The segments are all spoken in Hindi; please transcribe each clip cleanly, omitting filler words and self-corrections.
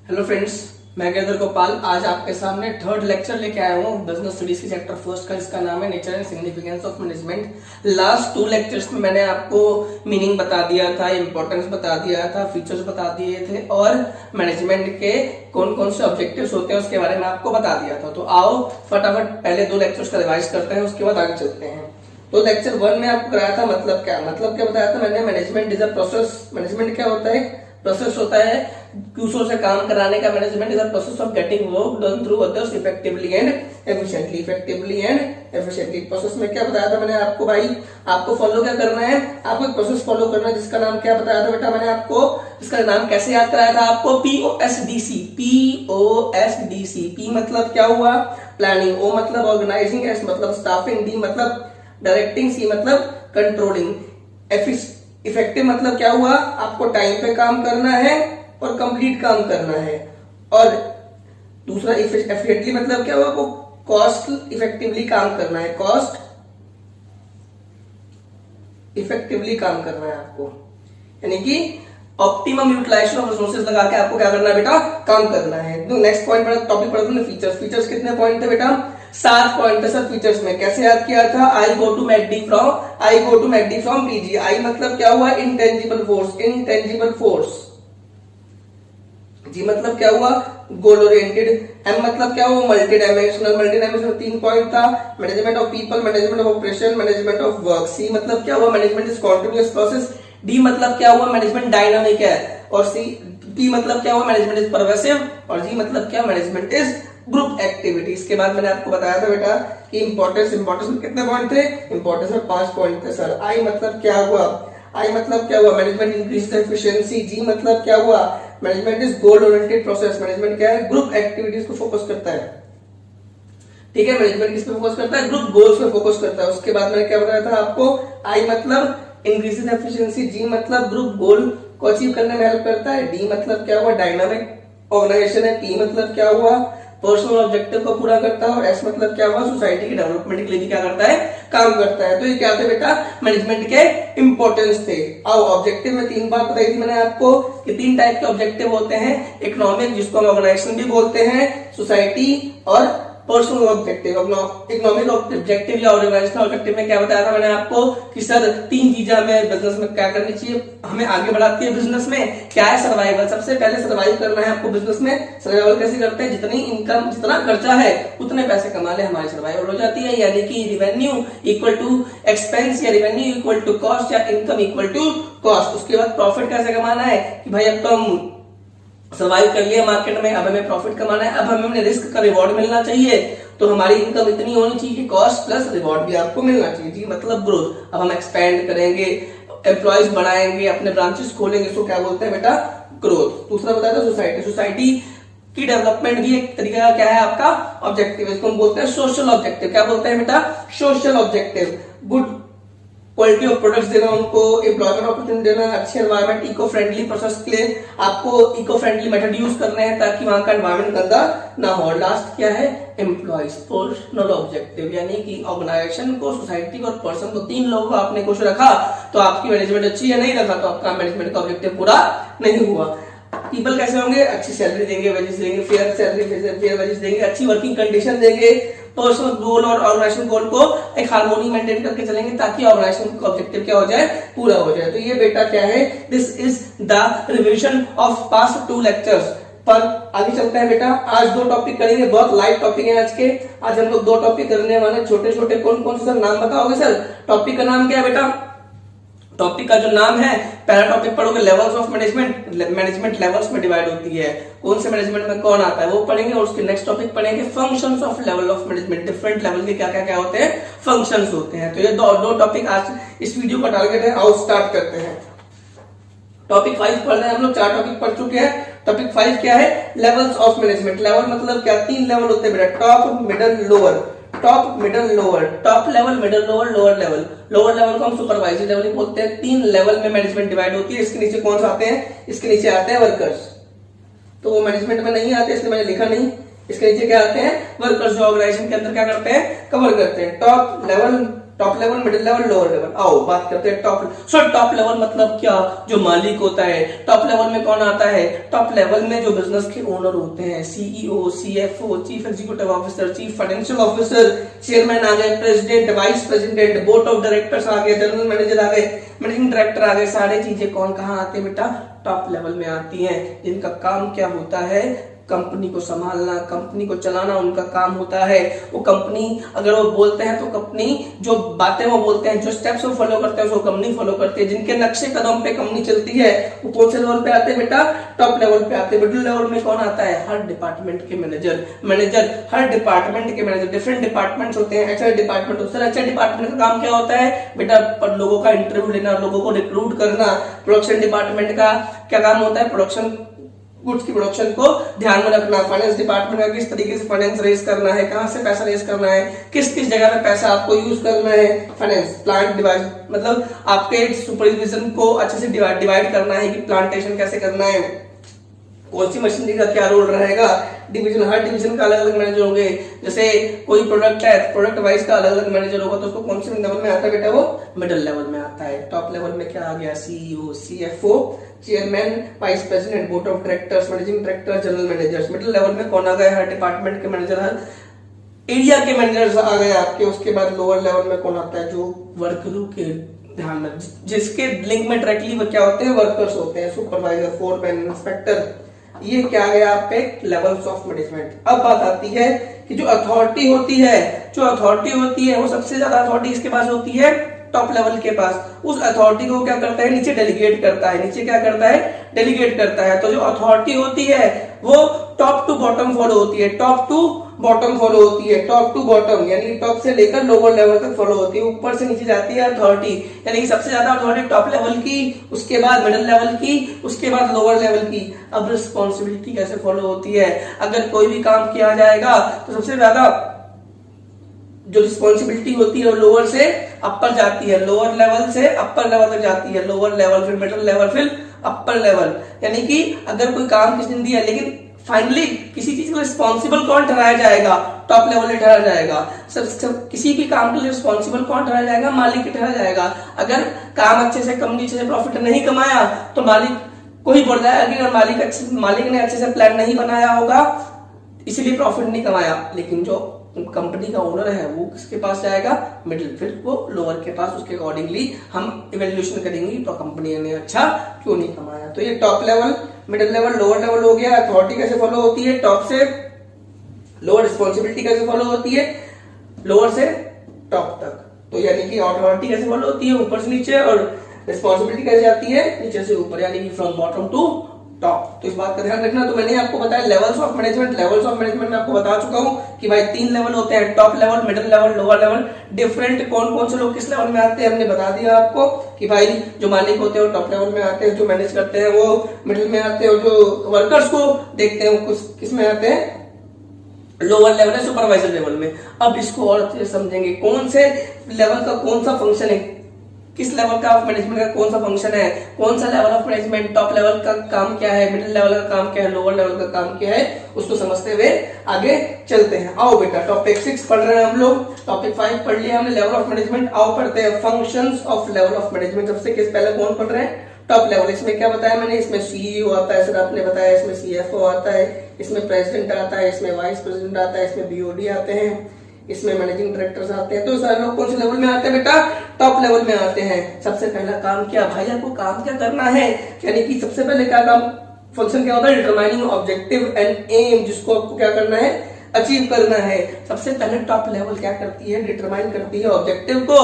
हेलो फ्रेंड्स, मैं गिरधर गोपाल आज आपके सामने थर्ड लेक्चर लेके आया हूँ बिजनेस स्टडीज की चैप्टर फर्स्ट का, जिसका नाम है nature and significance of management. Last to lectures में मैंने आपको मीनिंग बता दिया था, इंपॉर्टेंस बता दिया था, फीचर्स बता दिए थे और मैनेजमेंट के कौन कौन से ऑब्जेक्टिव्स होते हैं उसके बारे में आपको बता दिया था। तो आओ फटाफट पहले दो लेक्चर्स का रिवाइज करते हैं, उसके बाद आगे चलते हैं। तो लेक्चर 1 में आपको कराया था मतलब क्या बताया था मैंने। Management is a process. Management क्या होता है? प्रोसेस होता है दूसरों से काम कराने का। Management is a process of getting work done through others effectively and efficiently. Effectively and efficiently process में क्या बताया था मैंने आपको? भाई आपको फॉलो क्या करना है? आपको एक प्रोसेस फॉलो करना है जिसका नाम क्या बताया था बेटा मैंने आपको? इसका नाम कैसे याद कराया था आपको? POSDC। POSDC। P मतलब क्या हुआ? प्लानिंग। O मतलब ऑर्गेनाइजिंग। S मतलब स्टाफिंग। D मतलब डायरेक्टिंग। C मतलब कंट्रोलिंग। इफेक्टिव मतलब क्या हुआ? आपको टाइम पे काम करना है और कंप्लीट काम करना है। और दूसरा एफिशिएंटली मतलब क्या हुआ? आपको कॉस्ट इफेक्टिवली काम करना है। कॉस्ट इफेक्टिवली काम करना है आपको, यानी कि ऑप्टिमम यूटिलाइजेशन ऑफ रिसोर्सेज लगा के आपको क्या करना है बेटा? काम करना है। तो नेक्स्ट पॉइंट पर टॉपिक पढ़ते हैं फीचर्स। फीचर्स कितने पॉइंट थे बेटा? 7 पॉइंट थे सर फीचर्स में। कैसे याद किया था? I go to McD from PG. I मतलब क्या हुआ? Intangible force. Intangible force. G मतलब क्या हुआ? Goal oriented. एम मतलब क्या हुआ? Multi dimensional. Multi dimensional 3 point था। Management of people, management of operation, management of work. C मतलब क्या हुआ? Management is continuous process. D मतलब क्या हुआ? मैनेजमेंट डायनामिक है। और सी पी मतलब क्या हुआ? Management is pervasive. और जी मतलब क्या? Management is group activity. इसके बाद मैंने आपको बताया था बेटा कि इंपॉर्टेंस में कितने पॉइंट थे? इंपॉर्टेंस में 5 पॉइंट थे सर। आई मतलब क्या हुआ? आई मतलब क्या हुआ? Management increase efficiency. जी मतलब क्या हुआ? Management is goal oriented process. Management क्या है? ग्रुप एक्टिविटीज को फोकस करता है। ठीक है, मैनेजमेंट किस पे फोकस करता है? ग्रुप गोल्स पे फोकस करता है। उसके बाद मैंने क्या बताया था आपको? आई मतलब इंक्रीज एफिशिएंसी। जी मतलब ग्रुप गोल को अचीव करने में हेल्प करता है। डी मतलब क्या हुआ? डायनामिक ऑर्गेनाइजेशन है। टी मतलब क्या हुआ? पर्सनल ऑब्जेक्टिव को पूरा करता है। और एस मतलब क्या हुआ? सोसाइटी के डेवलपमेंट के लिए भी क्या करता है? काम करता है। तो ये क्या थे बेटा? मैनेजमेंट के इंपॉर्टेंस थे। अब ऑब्जेक्टिव में 3 बात बताई थी मैंने आपको कि 3 टाइप के ऑब्जेक्टिव होते हैं। इकोनॉमिक, जिसको हम ऑर्गेनाइजेशन भी बोलते हैं, सोसाइटी और पर्सनल ऑब्जेक्टिव। इकोनॉमिक ऑब्जेक्टिव या ऑर्गेनाइजेशनल ऑब्जेक्टिव में क्या बताया था मैंने आपको कि सर 3 चीजें हमें बिजनेस में क्या करनी चाहिए, हमें आगे बढ़ाती है बिजनेस में। क्या है? सर्वाइवल। सबसे पहले सर्वाइव करना है आपको बिजनेस में। सर्वाइवल कैसे करते हैं? जितनी इनकम, जितना खर्चा है उतने पैसे कमा ले, हमारी सर्वाइवल हो जाती है। यानी कि रिवेन्यू इक्वल टू एक्सपेंस या रिवेन्यू इक्वल टू कॉस्ट या इनकम इक्वल टू कॉस्ट। उसके बाद प्रॉफिट कैसे कमाना है कि भाई अब तो हम सर्वाइव कर लिया मार्केट में, अब हमें प्रॉफिट कमाना है, अब हमें रिस्क का रिवॉर्ड मिलना चाहिए। तो हमारी इनकम इतनी होनी चाहिए कि कॉस्ट प्लस रिवॉर्ड भी आपको मिलना चाहिए। जी मतलब ग्रोथ। अब हम एक्सपेंड करेंगे, एम्प्लॉयज बढ़ाएंगे, अपने ब्रांचेस खोलेंगे, इसको क्या बोलते हैं बेटा? ग्रोथ। दूसरा बताया था सोसाइटी। सोसाइटी की डेवलपमेंट भी एक तरीका क्या है आपका? ऑब्जेक्टिव। इसको हम बोलते हैं सोशल ऑब्जेक्टिव। क्या बोलते हैं बेटा? Social objective. Good quality of products देना उनको, एम्प्लॉयमेंट अपॉर्चुनिटी देना, अच्छे एनवायरमेंट, इको फ्रेंडली प्रोसेस के लिए आपको इको फ्रेंडली मेथड यूज करने हैं ताकि वहां का एनवायरमेंट गंदा ना हो। लास्ट क्या है? एम्प्लॉयज। पर्सनल ऑब्जेक्टिव, यानी कि ऑर्गेनाइजेशन को, सोसाइटी को और पर्सन को, 3 लोगों को आपने कुछ रखा तो आपकी मैनेजमेंट अच्छी है, नहीं रखा तो आपका मैनेजमेंट का ऑब्जेक्टिव पूरा नहीं हुआ। पीपल कैसे होंगे? अच्छी सैलरी देंगे, वेजेस देंगे, फेयर सैलरी, फेयर वेजेस देंगे, अच्छी वर्किंग कंडीशन देंगे, पर्सनल गोल और ऑर्गेनाइजेशन गोल को एक हार्मोनी मेंटेन करके चलेंगे ताकि ऑर्गेनाइजेशन का ऑब्जेक्टिव क्या हो जाए? पूरा हो जाए। तो ये बेटा क्या है? This is the revision of past 2 lectures. पर आगे चलते हैं बेटा। आज 2 टॉपिक करेंगे, बहुत लाइट टॉपिक है आज के। आज हम लोग 2 टॉपिक करने वाले, छोटे छोटे। कौन कौन से सर नाम बताओगे सर? टॉपिक का नाम क्या है बेटा? टॉपिक का जो नाम है, पहला टॉपिक पढ़ोगे levels of management. Management levels में डिवाइड होती है, कौन से मैनेजमेंट में कौन आता है वो पढ़ेंगे। और उसके नेक्स्ट टॉपिक पढ़ेंगे functions of level of management. Different level के क्या क्या क्या होते हैं? फंक्शंस होते हैं। तो ये दो टॉपिक आज इस वीडियो का टारगेट है। आओ स्टार्ट करते हैं। टॉपिक 5 पढ़ रहे हैं हम लोग, 4 टॉपिक पढ़ चुके हैं। टॉपिक 5 क्या है? Levels of management. लेवल मतलब क्या? 3 लेवल होते हैं बेटा, top, middle, lower. Top, middle, lower. Top level, middle lower, lower level. Lower level को हम सुपरवाइजरी लेवल बोलते हैं। 3 लेवल में मैनेजमेंट डिवाइड होती है। इसके नीचे कौन सा आते हैं? इसके नीचे आते हैं वर्कर्स। तो वो मैनेजमेंट में नहीं आते, इसलिए मैंने लिखा नहीं। इसके नीचे क्या आते हैं? वर्कर्स, जो ऑर्गेनाइजेशन के अंदर क्या करते हैं? कवर करते हैं। Top level top level, middle level, lower level. आओ बात करते हैं टॉप लेवल मतलब क्या, जो मालिक होता है। टॉप लेवल में कौन आता है, टॉप लेवल में जो बिजनेस के ओनर होते हैं, CEO, CFO, chief executive officer, chief financial officer, chairman आ गए, president, vice president, board of directors आ गए, जनरल मैनेजर आ गए, मैनेजिंग डायरेक्टर आ गए। सारी चीजें कौन कहाँ आते हैं बेटा, टॉप लेवल में आती हैं, जिनका काम क्या होता है, कंपनी को संभालना, कंपनी को चलाना उनका काम होता है। वो कंपनी अगर वो बोलते हैं तो कंपनी जो बातें वो बोलते हैं, जो स्टेप्स वो फॉलो करते हैं, उसको कंपनी फॉलो करती है। जिनके नक्शे कदम पे कंपनी चलती है वो कौन से लेवल पे आते हैं बेटा, टॉप लेवल पे आते हैं। मिडिल लेवल में कौन आता है, हर डिपार्टमेंट के मैनेजर, हर डिपार्टमेंट के मैनेजर। डिफरेंट डिपार्टमेंट्स होते हैं, एचआर डिपार्टमेंट होता है। एचआर डिपार्टमेंट का काम क्या होता है बेटा, लोगों का इंटरव्यू लेना, लोगों को रिक्रूट करना। प्रोडक्शन डिपार्टमेंट का क्या काम होता है, प्रोडक्शन, गुड्स की प्रोडक्शन को ध्यान में रखना। फाइनेंस डिपार्टमेंट का किस तरीके से फाइनेंस रेज करना है, कहां से पैसा रेज करना है, किस किस जगह पे पैसा आपको यूज करना है। फाइनेंस प्लांट डिवाइड मतलब आपके सुपरविजन को अच्छे से डिवाइड करना है कि प्लांटेशन कैसे करना है, कौन सी मशीनरी का क्या रोल रहेगा। डिवीजन, हर डिवीजन का अलग अलग मैनेजर होंगे। जैसे कोई प्रोडक्ट है, प्रोडक्ट वाइज का अलग अलग मैनेजर होगा, तो उसको कौन से लेवल में आता है बेटा, वो मिडिल लेवल में आता है। टॉप लेवल में क्या आ गया, CEO, CFO, chairman, vice president, board of directors, managing director, general managers. Middle level में कौन आ गए, हर डिपार्टमेंट के मैनेजर, हर एरिया के मैनेजर्स आ गए आपके। उसके बाद लोअर लेवल में कौन आता है, जो वर्करों के ध्यान में, जिसके लिंक में डायरेक्टली वो क्या होते हैं, वर्कर्स होते हैं, सुपरवाइजर, फोरमैन, इंस्पेक्टर। ये क्या गया आप पे, लेवल्स ऑफ मैनेजमेंट। अब बात आती है कि जो अथॉरिटी होती है, वो सबसे ज्यादा अथॉरिटी इसके पास होती है टॉप लेवल के पास। उस अथॉरिटी को क्या करता है, नीचे डेलीगेट करता है। नीचे क्या करता है, डेलीगेट करता है। तो जो अथॉरिटी होती है वो टॉप टू बॉटम फॉलो होती है, टॉप टू बॉटम फॉलो होती है। टॉप टू बॉटम यानी टॉप से लेकर लोअर लेवल तक फॉलो होती है, ऊपर से नीचे जाती है अथॉरिटी। यानी कि सबसे ज्यादा अथॉरिटी टॉप लेवल की, उसके बाद मिडिल लेवल की, उसके बाद लोअर लेवल की। अब रिस्पॉन्सिबिलिटी कैसे फॉलो होती है, अगर कोई भी काम किया जाएगा तो सबसे ज्यादा जो रिस्पॉन्सिबिलिटी होती है वो लोअर से अपर जाती है, लोअर लेवल से अपर लेवल तक जाती है। लोअर लेवल, फिर मिडिल लेवल, फिर अपर लेवल। यानी कि अगर कोई काम किसी ने दिया, लेकिन फाइनली किसी चीज को रिस्पॉन्सिबल कौन ठहराया जाएगा, टॉप लेवल में ठहराया जाएगा। सब किसी भी काम के लिए रिस्पॉन्सिबल कौन ठहराया जाएगा, मालिक ही ठहराया जाएगा। अगर काम अच्छे से, कंपनी अच्छे से प्रॉफिट नहीं कमाया तो मालिक को ही बोल जाएगा कि मालिक ने अच्छे से प्लान नहीं बनाया होगा, इसीलिए प्रॉफिट नहीं कमाया। लेकिन जो कंपनी का ओनर है वो किसके पास जाएगा, मिडिल, फिर वो लोअर के पास। उसके अकॉर्डिंगली हम इवेल्युएशन करेंगे तो कंपनी ने अच्छा क्यों नहीं कमाया। तो ये top level, middle level, lower level हो गया। अथॉरिटी कैसे फॉलो होती है, टॉप से लोअर। रिस्पॉन्सिबिलिटी कैसे फॉलो होती है, लोअर से टॉप तक। तो यानी कि अथॉरिटी कैसे फॉलो होती है, ऊपर से नीचे, और रिस्पॉन्सिबिलिटी कैसे आती है, नीचे से ऊपर, यानी कि फ्रॉम बॉटम टू टॉप। तो इस बात का ध्यान रखना। तो मैंने आपको बताया levels of management. Levels of management में आपको बता चुका हूं कि भाई 3 लेवल होते हैं, top level, middle level, lower level. Different कौन कौन से लोग किस लेवल में आते हैं हमने बता दिया आपको कि भाई जो मालिक होते हैं वो टॉप लेवल में आते हैं, जो मैनेज करते हैं वो मिडिल में आते हैं, और जो वर्कर्स को देखते हैं वो किस में आते हैं, लोअर लेवल है, सुपरवाइजर लेवल में। अब इसको और अच्छे से समझेंगे, कौन से लेवल का कौन सा फंक्शन है, किस लेवल का मैनेजमेंट का कौन सा फंक्शन है, कौन सा level of management, top level का काम क्या है, मिडिल लेवल का काम क्या है, लोअर लेवल का काम क्या है, उसको समझते हुए आगे चलते हैं। आओ बेटा, टॉपिक 6 पढ़ रहे हैं हम लोग, टॉपिक 5 पढ़ लिया हमने, लेवल ऑफ मैनेजमेंट। आओ पढ़ते हैं functions of level of management. सबसे पहले कौन पढ़ रहे हैं, टॉप लेवल। इसमें क्या बताया मैंने, इसमें सीईओ आता है, सर आपने बताया, इसमें सीएफओ आता है, इसमें प्रेसिडेंट आता है, इसमें वाइस प्रेसिडेंट आता है, इसमें बीओडी आते हैं, इसमें मैनेजिंग डायरेक्टर्स आते हैं। तो सारे लोग कौन से लेवल में आते हैं बेटा, टॉप लेवल में आते हैं। सबसे पहला काम क्या, भाई आपको काम क्या करना है, यानी कि सबसे पहले क्या काम, फंक्शन क्या होता है, डिटरमाइनिंग ऑब्जेक्टिव एंड एम, जिसको आपको क्या करना है, अचीव करना है। सबसे पहले टॉप लेवल क्या करती है, डिटरमाइन करती है ऑब्जेक्टिव को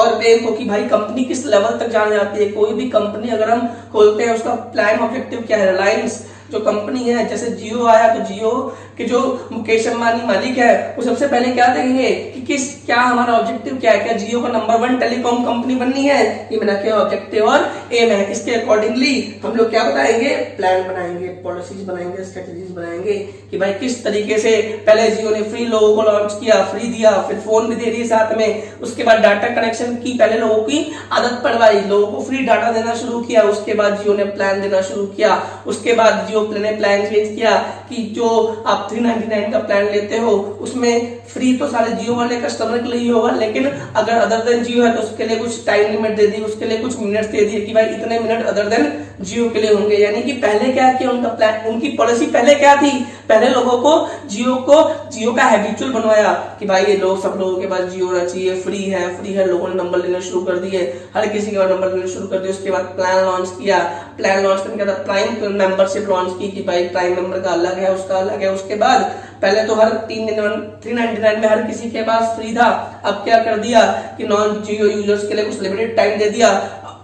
और एम को, कि भाई कंपनी किस लेवल तक जाने जाती है। कोई भी कंपनी अगर हम खोलते हैं उसका प्लान ऑब्जेक्टिव क्या है। रिलायंस जो कंपनी है, जैसे जियो आया तो जियो के जो मुकेश अंबानी मालिक है वो सबसे पहले क्या देखेंगे कि क्या हमारा ऑब्जेक्टिव क्या है, क्या जियो का नंबर 1 टेलीकॉम कंपनी बननी है, ये मेरा क्या ऑब्जेक्टिव और एम है। इसके अकॉर्डिंगली हम लोग क्या बताएंगे, प्लान बनाएंगे, पॉलिसीज बनाएंगे, स्ट्रेटेजीज बनाएंगे कि भाई किस तरीके से। पहले जियो ने फ्री लोगों को लॉन्च किया, फ्री दिया, फिर फोन भी दे दिए साथ में। उसके बाद डाटा कनेक्शन की पहले लोगों की आदत पड़वाई, लोगों को फ्री डाटा देना शुरू किया। उसके बाद जियो ने प्लान देना शुरू किया। उसके बाद जियो जियो ने प्लान चेंज किया कि जो आप 399 का प्लान लेते हो उसमें फ्री तो सारे जियो वाले कस्टमर के लिए ही होगा, लेकिन अगर अदर देन जियो है तो उसके लिए कुछ टाइम लिमिट दे दी, उसके लिए कुछ मिनट्स दे दिए कि भाई इतने मिनट अदर देन जियो के लिए होंगे। यानी कि पहले क्या किया उनका प्लान, उनकी पॉलिसी पहले क्या थी, पहले लोगों को जियो का हैबिचुअल बनवाया कि भाई ये लोग सब लोगों के पास जियो रहना चाहिए, फ्री है, लोगों ने नंबर लेना शुरू कर दिए, हर किसी के पास नंबर लेना शुरू कर दिया। उसके बाद प्लान लॉन्च किया, प्लान लॉन्च करने के बाद प्राइम मेंबरशिप लॉन्च की कि भाई प्राइम मेंबर का अलग है, उसका अलग है। उसके बाद पहले तो हर 399 में हर किसी के पास फ्री था, अब क्या कर दिया कि नॉन जियो यूजर्स के लिए कुछ लिमिटेड टाइम दे दिया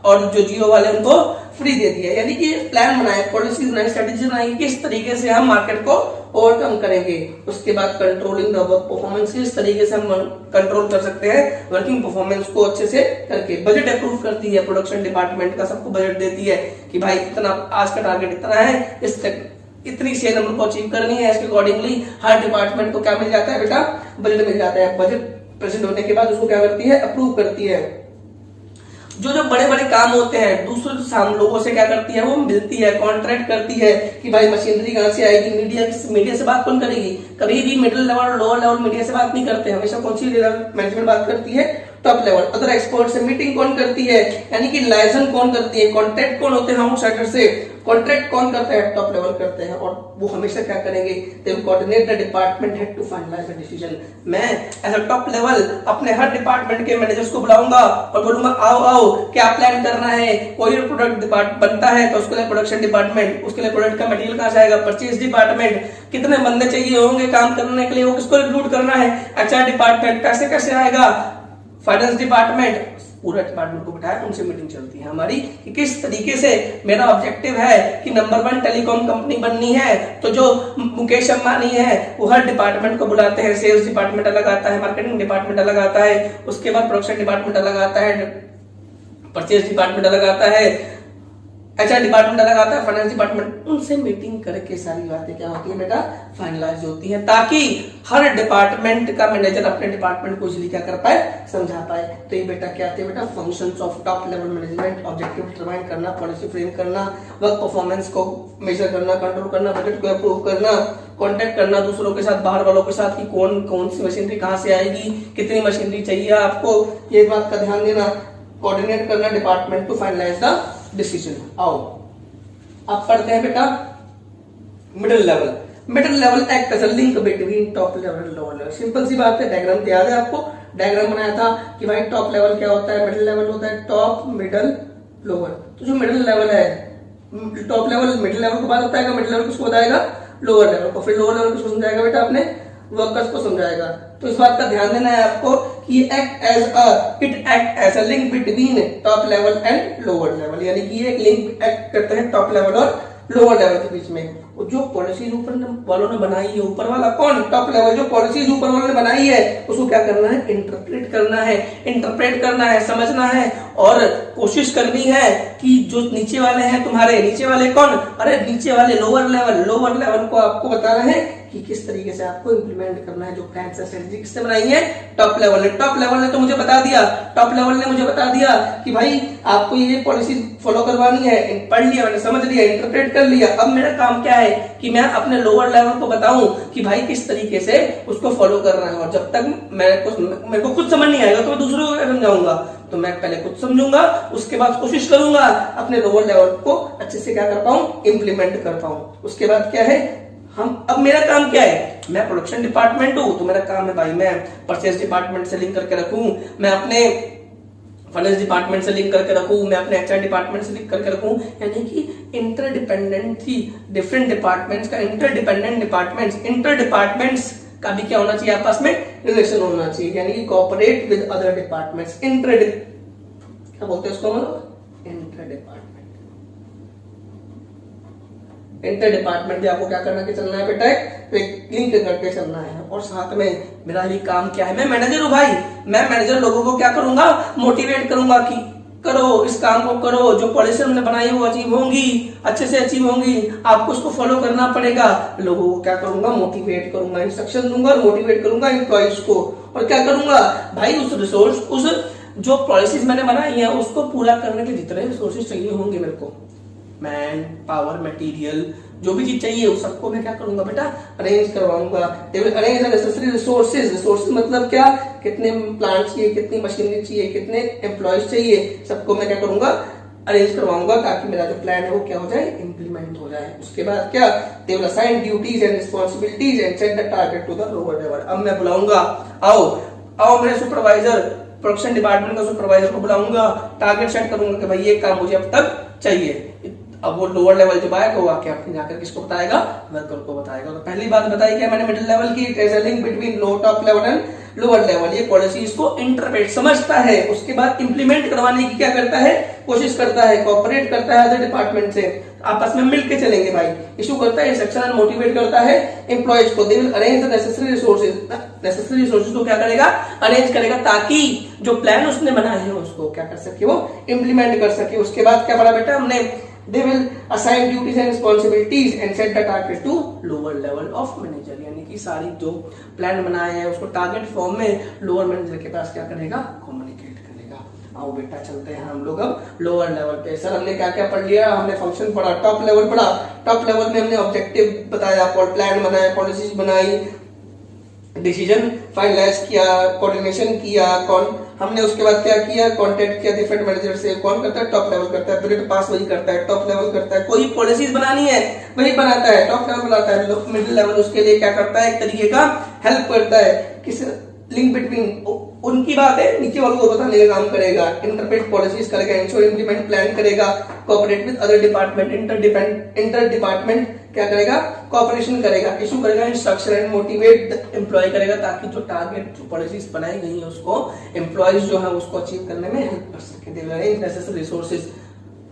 और जो जियो वाले उनको फ्री दे दिया। यानी कि प्लान बनाया, पॉलिसी बनाई, स्ट्रेटेजी बनाई किस तरीके से हम मार्केट को ओवरकम करेंगे। उसके बाद कंट्रोलिंग द वर्क परफॉर्मेंस, किस तरीके से हम कंट्रोल कर सकते हैं वर्किंग परफॉर्मेंस को अच्छे से करके। बजट अप्रूव करती है प्रोडक्शन डिपार्टमेंट का, सबको बजट देती है कि भाई इतना आज का टारगेट इतना है, इस इतनी सेल नंबर को अचीव करनी है। इसके अकॉर्डिंगली हर डिपार्टमेंट को क्या मिल जाता है बेटा, बजट मिल जाता है। बजट प्रेजेंट होने के बाद उसको क्या करती है, अप्रूव करती है। जो बड़े बड़े काम होते हैं दूसरे लोगों से क्या करती है, वो मिलती है, कॉन्ट्रैक्ट करती है कि भाई मशीनरी कहां से आएगी, मीडिया से बात कौन करेगी। कभी भी middle level lower level media से बात नहीं करते, हमेशा कौन सी मैनेजमेंट बात करती है, टॉप लेवल। अदर एक्सपर्ट से मीटिंग कौन करती है, यानी कि लाइसेंस कौन करती है, कॉन्ट्रैक्ट कौन होते हैं आउटसाइडर से, कॉन्ट्रैक्ट कौन करता है, टॉप लेवल करते हैं। और वो हमेशा क्या करेंगे, they will coordinate the department head to finalise the decision. मैं एज अ टॉप लेवल अपने हर डिपार्टमेंट के मैनेजर्स को बुलाऊंगा और बोलूंगा आओ क्या प्लान करना है। कोई प्रोडक्ट बनता है तो उसके लिए प्रोडक्शन डिपार्टमेंट, उसके लिए प्रोडक्ट का मटेरियल कहां से आएगा, परचेज डिपार्टमेंट, कितने बंदे चाहिए होंगे काम करने के लिए, वो किसको रिक्रूट करना है, एचआर डिपार्टमेंट, पैसे कैसे आएगा, फाइनेंस डिपार्टमेंट, पूरा डिपार्टमेंट को बिठाया, उनसे मीटिंग चलती है हमारी कि किस तरीके से मेरा ऑब्जेक्टिव है कि नंबर 1 टेलीकॉम कंपनी बननी है। तो जो मुकेश अंबानी है वो हर डिपार्टमेंट को बुलाते हैं, सेल्स डिपार्टमेंट अलग आता है, मार्केटिंग डिपार्टमेंट अलग आता है, उसके बाद प्रोडक्शन डिपार्टमेंट अलग आता है, परचेज डिपार्टमेंट अलग आता है, एचआर डिपार्टमेंट अलग आता है, फाइनेंस डिपार्टमेंट, उनसे मीटिंग करके सारी बातें क्या होती है बेटा, फाइनलाइज होती है, ताकि हर डिपार्टमेंट का मैनेजर अपने डिपार्टमेंट को इजीली क्या कर पाए, समझा पाए। तो ये बेटा क्या आते हैं बेटा, functions of top level management, objective determine करना, पॉलिसी फ्रेम करना, वर्क परफॉर्मेंस को मेजर करना, कंट्रोल करना, बजट को अप्रूव करना, कांटेक्ट करना दूसरों के साथ, बाहर वालों के साथ कि कौन सी मशीनरी कहां से आएगी, कितनी मशीनरी चाहिए आपको, ये बात का ध्यान देना, कोऑर्डिनेट करना department to finalise the decision. आओ अब पढ़ते हैं बेटा middle level. Middle level act as a link between top level and lower level. Simple सी बात है, डायग्राम तो याद है आपको, डायग्राम बनाया था कि भाई टॉप लेवल क्या होता है, मिडिल लेवल होता है, टॉप मिडिल लोअर। तो जो मिडिल लेवल है, टॉप लेवल मिडिल लेवल को बात बताएगा, मिडिल लेवल किसको बताएगा, लोअर लेवल को, फिर लोअर लेवल किसको समझाएगा बेटा, अपने वर्कर्स को समझाएगा। तो इस बात का ध्यान देना है आपको कि it act as a link between top level and lower level, यानी कि ये एक लिंक एक्ट करते हैं टॉप लेवल और लोअर लेवल के बीच में। जो पॉलिसीज ऊपर वालों ने बनाई है, ऊपर वाला कौन, टॉप लेवल, जो पॉलिसीज ऊपर वालों ने बनाई है उसको क्या करना है, इंटरप्रेट करना है, समझना है और कोशिश करनी है कि जो नीचे वाले हैं तुम्हारे, नीचे वाले कौन, अरे नीचे वाले लोअर लेवल को आपको बताना है कि किस तरीके से आपको इंप्लीमेंट करना है। जो प्लान स्ट्रेटजी किसने बनाई है, टॉप लेवल ने। टॉप लेवल ने तो मुझे बता दिया, टॉप लेवल ने मुझे बता दिया कि भाई आपको ये पॉलिसी फॉलो करवानी है, पढ़ लिया मैंने, समझ लिया, इंटरप्रेट कर लिया। अब मेरा काम क्या है कि मैं अपने लोअर लेवल को बताऊं कि भाई किस तरीके से उसको फॉलो करना है। और जब तक मेरे को खुद समझ नहीं आएगा तो मैं दूसरों को समझाऊंगा, तो मैं पहले खुद समझूंगा, उसके बाद कोशिश करूंगा अपने लोअर लेवल को अच्छे से क्या कर पाऊं, इंप्लीमेंट कर पाऊं। उसके बाद क्या है, अब मेरा काम क्या है, मैं प्रोडक्शन डिपार्टमेंट हूं तो मेरा काम है भाई मैं परचेज डिपार्टमेंट से लिंक करके रखूं, मैं अपने फाइनेंस डिपार्टमेंट से लिंक करके रखूं, मैं अपने एचआर डिपार्टमेंट से लिंक करके रखूं। यानी कि इंटरडिपेंडेंट थी डिफरेंट डिपार्टमेंट्स का, इंटर डिपार्टमेंट्स का भी क्या होना चाहिए, आपस में रिलेशन होना चाहिए, यानी कि कोऑपरेट विद अदर डिपार्टमेंट्स। क्या बोलते हैं उसको, इंटर डिपार्टमेंट भी आपको क्या करना के चलना है बेटा, एक लिंक करके चलना है। और साथ में मेरा भी काम क्या है, मैं मैनेजर हूं भाई, मैं मैनेजर लोगों को क्या करूंगा, मोटिवेट करूंगा कि करो, इस काम को करो, जो पॉलिसी हमने बनाई वो अचीव होंगी, अच्छे से अचीव होंगी, आपको उसको फॉलो करना पड़ेगा। लोगों को क्या करूंगा, मोटिवेट करूंगा, इंस्ट्रक्शन दूंगा और मोटिवेट करूंगा एम्प्लॉइज को। और क्या करूंगा भाई, उस जो पॉलिसीज मैंने बनाई है उसको पूरा करने के जितने रिसोर्सेज चाहिए होंगे मेरे को, मैन पावर, मटेरियल, जो भी चीज चाहिए उस सबको मैं क्या करूंगा बेटा, अरेंज करवाऊंगा। दे will arrange the necessary resources. Resources मतलब क्या, कितने प्लांट चाहिए, कितनी मशीनरी चाहिए, कितने एम्प्लॉयज चाहिए, सबको मैं क्या करूंगा, अरेंज करवाऊंगा, ताकि मेरा जो प्लान है वो क्या हो जाए, इंप्लीमेंट हो जाए। उसके बाद क्या, they will assign duties and responsibilities and set the target to the lower level. अब मैं बुलाऊंगा, आओ आओ मेरे सुपरवाइजर, प्रोडक्शन डिपार्टमेंट का सुपरवाइजर को बुलाऊंगा, टारगेट सेट करूंगा कि भाई ये काम मुझे अब तक चाहिए। अब वो लोअर लेवल जब आएगा वो आके अपने जाकर किसको बताएगा, वर्कर को बताएगा। तो पहली बात बताई क्या मैंने, मिडिल लेवल की, link between low top level and lower level. ये पॉलिसीज को इंटरप्रेट समझता है, उसके बाद इंप्लीमेंट करवाने की क्या करता है, कोशिश करता है, कोऑपरेट करता है अदर डिपार्टमेंट से, आपस में मिलके चलेंगे भाई, इशू करता है इंस्ट्रक्शन एंड मोटिवेट करता है एम्प्लॉयज को। They will arrange the necessary resources. Necessary resources को क्या करेगा, अरेंज करेगा, ताकि जो प्लान उसने बनाए हैं उसको क्या कर सके, वो इंप्लीमेंट कर सके। उसके बाद क्या पढ़ा बेटा हमने, they will assign duties and responsibilities and set the target to lower level of manager। यानी कि सारी जो प्लान बनाए हैं उसको टारगेट फॉर्म में लोअर मैनेजर के पास क्या करेगा, कम्युनिकेट करेगा। आओ बेटा चलते हैं हम लोग अब लोअर लेवल पे। सर हमने क्या क्या पढ़ लिया, हमने फंक्शन पढ़ा, टॉप लेवल पढ़ा, टॉप लेवल में हमने ऑब्जेक्टिव बताया, प्लान बनाया, पॉलिसीज बनाई, डिसीजन फाइनलाइज किया, कोऑर्डिनेशन किया, हमने उसके बाद क्या किया, कांटेक्ट किया डिफरेंट मैनेजर से। कौन करता है, टॉप लेवल करता है, पीरियड पास वही करता है, टॉप लेवल करता है। कोई पॉलिसीज बनानी है वही बनाता है, टॉप लेवल बनाता है। मिडिल लेवल उसके लिए क्या करता है, एक तरीके का हेल्प करता है, किस लिंक बिटवीन उनकी बात है, नीचे वालों को बताने का काम करेगा, इंटरप्रेट पॉलिसीज करेगा, इंश्योर इंप्लीमेंट प्लान करेगा, cooperate with other department, inter department क्या करेगा, कोऑपरेशन करेगा, इशू करेगा इंस्ट्रक्शन एंड मोटिवेट एम्प्लॉय करेगा, ताकि जो टारगेट जो पॉलिसीज बनाई गई है उसको एम्प्लॉयज जो है उसको अचीव करने में हेल्प कर सके। They will arrange necessary resources,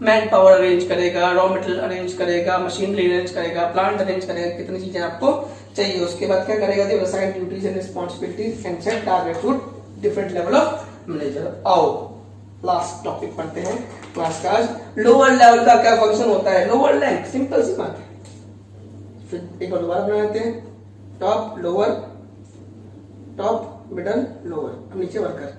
manpower arrange करेगा, रॉ मटेरियल अरेंज करेगा, मशीनरी अरेंज करेगा, प्लांट अरेंज करेगा, कितनी चीजें आपको चाहिए। उसके बाद क्या करेगा, they will assign duties and responsibilities and set target to different level of manager. आओ लास्ट टॉपिक पढ़ते हैं क्लास का आज, लोअर लेवल का क्या फंक्शन होता है। लोअर रैंक, सिंपल सी बात है, फिर एक बार दोबारा बना लेते हैं, top lower, top middle lower, अब नीचे वर्कर।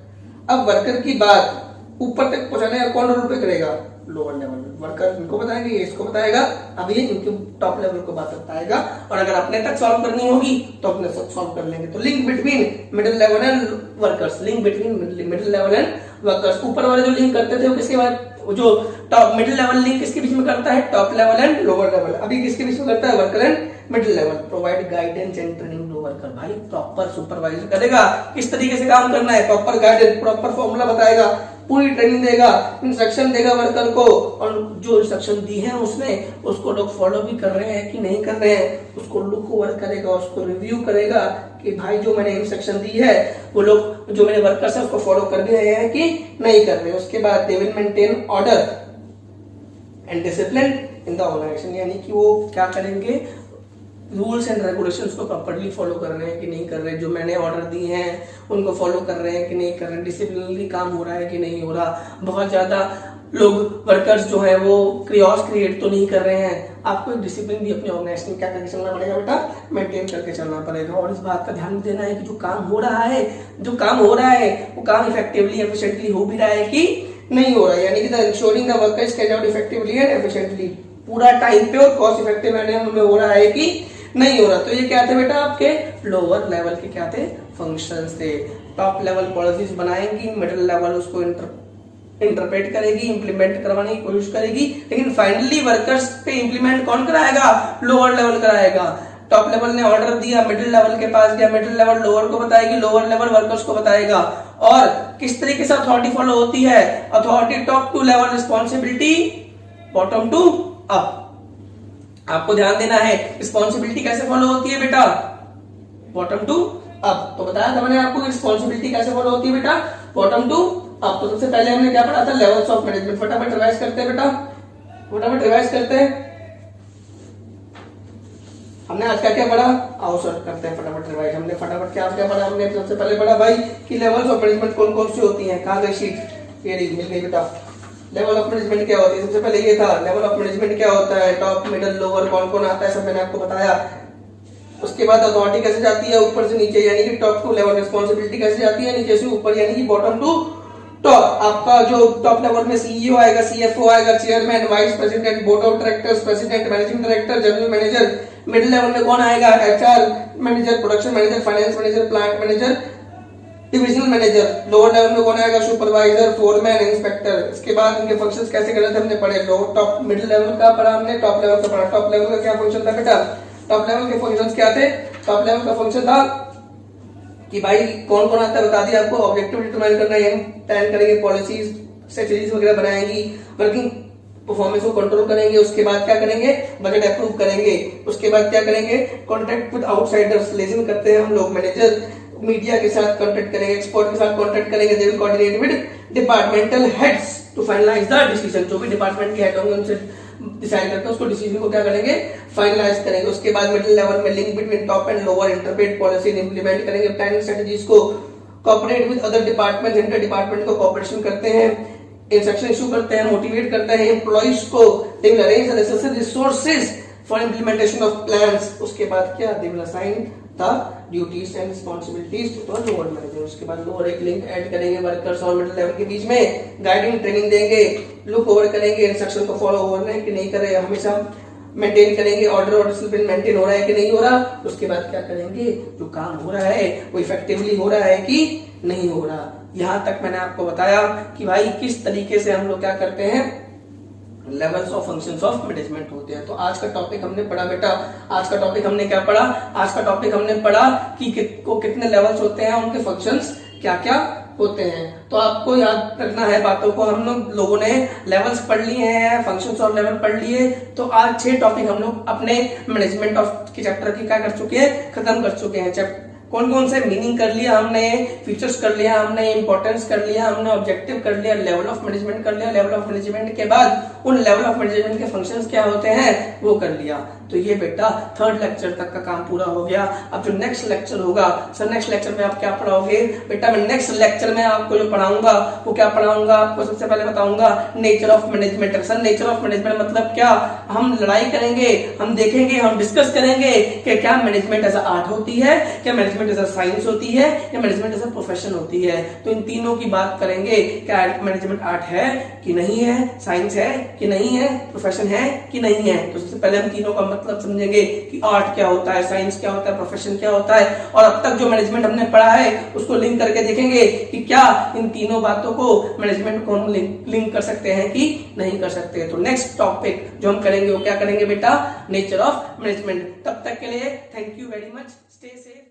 अब वर्कर की बात ऊपर तक पहुंचाने का कौन रोल पे करेगा, लोअर लेवल वर्कर, इनको बताएंगे, ये इसको बताएगा, अब ये इनके टॉप लेवल को बात बताएगा, और अगर अपने तक सॉल्व करनी होगी तो अपने तक सॉल्व कर लेंगे। तो link between middle level and workers, link between middle level and workers. ऊपर वाले जो लिंक करते थे वो किसके बाद, जो टॉप मिडिल लेवल लिंक किसके बीच में करता है, top level and lower level. अभी किसके बीच में करता है, worker and middle level. Provide guidance and training to worker, भाई प्रॉपर सुपरवाइजर करेगा, किस तरीके से काम करना है, प्रॉपर गाइडेंस, प्रॉपर फॉर्मूला बताएगा, पूरी ट्रेनिंग देगा, इंस्ट्रक्शन देगा वर्कर को, और जो इंस्ट्रक्शन दी है उसने उसको लोग फॉलो भी कर रहे हैं कि नहीं कर रहे हैं, उसको लुक ओवर करेगा, उसको रिव्यू करेगा कि भाई जो मैंने इंस्ट्रक्शन दी है वो लोग जो मेरे वर्कर्स है उसको फॉलो कर भी रहे हैं कि नहीं कर रहे। उसके बाद they will maintain order and discipline in the organisation, यानी कि वो क्या करेंगे, रूल्स एंड रेगुलेशंस को प्रॉपर्ली फॉलो कर रहे हैं कि नहीं कर रहे, जो मैंने ऑर्डर दिए हैं उनको फॉलो कर रहे हैं कि नहीं कर रहे, डिसिप्लिनरी काम हो रहा है कि नहीं हो रहा, बहुत ज्यादा लोग वर्कर्स जो है वो क्रियोस क्रिएट तो नहीं कर रहे हैं। आपको एक डिसिप्लिन भी अपने ऑर्गेनाइजेशन में क्या करके चलना पड़ेगा बेटा, मेंटेन करके चलना पड़ेगा। और इस बात का ध्यान देना है कि जो काम हो रहा है वो काम इफेक्टिवली एफिशिएंटली हो भी रहा है कि नहीं हो रहा है, यानी कि the ensuring the workers can out effectively and efficiently, पूरा टाइम पे और कॉस्ट इफेक्टिव मैनर में हो रहा है कि नहीं हो रहा। तो ये क्या थे बेटा, आपके लोअर लेवल के क्या थे, फंक्शंस थे। टॉप लेवल पॉलिसीज बनाएंगी, मिडिल लेवल उसको इंटरप्रेट करेगी, इंप्लीमेंट करवाने की कोशिश करेगी, लेकिन फाइनली वर्कर्स पे इंप्लीमेंट कौन कराएगा, लोअर लेवल कराएगा। टॉप लेवल ने ऑर्डर दिया, मिडिल लेवल के पास गया, मिडिल लेवल लोअर को बताएगी, लोअर लेवल वर्कर्स को बताएगा। और किस तरीके से अथॉरिटी फॉलो होती है, authority top to level, responsibility bottom to up. आपको ध्यान देना है रिस्पॉन्सिबिलिटी कैसे फॉलो होती है बेटा, बॉटम टू अप। तो बताया था मैंने आपको रिस्पॉन्सिबिलिटी कैसे फॉलो होती है बेटा, बॉटम टू अप। तो सबसे पहले हमने क्या पढ़ा था, लेवल्स ऑफ मैनेजमेंट। फटाफट रिवाइज करते हैं बेटा, फटाफट रिवाइज करते हैं। हमने आज क्या क्या पढ़ा, आओ सर करते हैं फटाफट रिवाइज। हमने फटाफट क्या क्या पढ़ा, हमने सबसे पहले पढ़ा भाई कि लेवल्स ऑफ मैनेजमेंट कौन कौन सी होती हैं। कहां गई शीट, ये रही, मिल गई बेटा। लेवल ऑफ मैनेजमेंट क्या होती है, सबसे पहले ये था लेवल ऑफ मैनेजमेंट क्या होता है, टॉप मिडिल लोअर कौन कौन आता है, सब मैंने आपको बताया। उसके बाद अथॉरिटी कैसे जाती है, ऊपर से नीचे, यानी कि टॉप टू लेवल। रिस्पॉन्सिबिलिटी कैसे जाती है, नीचे से ऊपर, यानी कि बॉटम टू टॉप आपका जो टॉप लेवल में सीईओ आएगा, सीएफओ आएगा, chairman, vice president, board of directors, president, managing director, general manager. Middle level में कौन आएगा? HR manager, production manager, finance manager, plant manager, divisional manager. Lower level में कौन आएगा? Supervisor, foreman, inspector. इसके बाद इनके फंक्शंस कैसे करते हमने पढ़े। लोअर टॉप मिडिल लेवल का पढ़ा हमने, टॉप लेवल का पढ़ा। टॉप लेवल का क्या फंक्शन था बेटा? टॉप लेवल के फंक्शंस क्या थे? टॉप लेवल का फंक्शन था कि भाई कौन कौन आता है बता दिया आपको। ऑब्जेक्टिव डिटरमाइन करना है, प्लान करेंगे, पॉलिसीज स्ट्रेटजीज वगैरह बनाएंगी, वर्किंग परफॉर्मेंस को कंट्रोल करेंगे। उसके बाद क्या करेंगे? बजट अप्रूव करेंगे। उसके बाद क्या करेंगे? कॉन्टेक्ट विद आउटसाइडर्स, लिसन करते हैं हम लोग। मैनेजर मीडिया के साथ कॉन्टेक्ट करेंगे, एक्सपर्ट के साथ कॉन्टेक्ट करेंगे। They will coordinate with departmental heads to finalise the decision. जो भी डिपार्टमेंट के हेड होंगे उनसे डिसाइड करके उसको डिसीजन को क्या करेंगे? फाइनलाइज करेंगे। उसके बाद मिडिल लेवल में link between top and lower, interpret policy, implement करेंगे प्लानिंग स्ट्रेटजीज को, cooperate with other departments, inter department को कोऑपरेशन करते हैं, इंस्ट्रक्शन इशू करते हैं, मोटिवेट करते हैं एम्प्लॉइज को। They will arrange the necessary resources for implementation of plans. उसके बाद क्या? They will assign the duties and responsibilities to the lower manager. उसके बाद लोअर एक लिंक ऐड करेंगे वर्कर्स और मिडिल लेवल के बीच में, गाइडिंग ट्रेनिंग देंगे, लुक ओवर करेंगे, इंस्ट्रक्शन को फॉलो हो रहे हैं कि नहीं कर रहे, हमेशा मेंटेन करेंगे, ऑर्डर और डिसिप्लिन मेंटेन हो रहा है कि नहीं हो रहा। उसके बाद क्या करेंगे? जो काम हो रहा है वो इफेक्टिवली हो रहा है कि नहीं हो रहा। यहां तक मैंने आपको बताया कि भाई किस तरीके से हम लोग क्या करते हैं, levels of functions of management होते हैं। तो आज का टॉपिक हमने पढ़ा बेटा, आज का टॉपिक हमने क्या पढ़ा? आज का टॉपिक हमने पढ़ा कि कितने लेवल्स होते हैं, उनके फंक्शंस क्या क्या होते हैं। तो आपको याद रखना है बातों को। हम लोगों ने लेवल्स पढ़ लिए हैं, फंक्शंस और लेवल पढ़ लिए। तो आज 6 टॉपिक हम लोग अपने मैनेजमेंट ऑफ के चैप्टर की क्या कर चुके हैं? खत्म कर चुके हैं। कौन कौन से मीनिंग कर लिया हमने, फीचर्स कर लिया हमने, इंपॉर्टेंस कर लिया हमने, ऑब्जेक्टिव कर लिया, लेवल ऑफ मैनेजमेंट कर लिया। लेवल ऑफ मैनेजमेंट के बाद उन लेवल ऑफ मैनेजमेंट के फंक्शंस क्या होते हैं वो कर लिया। तो ये बेटा 3rd लेक्चर तक का काम पूरा हो गया। अब जो नेक्स्ट लेक्चर होगा, सर नेक्स्ट लेक्चर में आप क्या पढ़ाओगे? बेटा मैं नेक्स्ट लेक्चर में आपको जो पढ़ाऊंगा वो क्या पढ़ाऊंगा? आपको सबसे पहले बताऊंगा nature of management. Sir nature of management मतलब क्या? हम लड़ाई करेंगे, हम देखेंगे, हम डिस्कस करेंगे कि क्या मैनेजमेंट एज आर्ट होती है, क्या मैनेजमेंट एज साइंस होती है, या मैनेजमेंट एज प्रोफेशन होती है। तो इन तीनों की बात करेंगे। क्या मैनेजमेंट आर्ट है कि नहीं है, साइंस है कि नहीं है, प्रोफेशन है कि नहीं है। तो सबसे पहले हम तीनों का मतलब समझेंगे कि आर्ट क्या होता है, साइंस क्या होता है, प्रोफेशन क्या होता है। और अब तक जो मैनेजमेंट हमने पढ़ा है उसको लिंक करके देखेंगे कि क्या इन तीनों बातों को मैनेजमेंट को हम लिंक कर सकते हैं कि नहीं कर सकते। तो नेक्स्ट टॉपिक जो हम करेंगे वो क्या करेंगे बेटा? Nature of management. तब तक के लिए thank you very much, stay safe.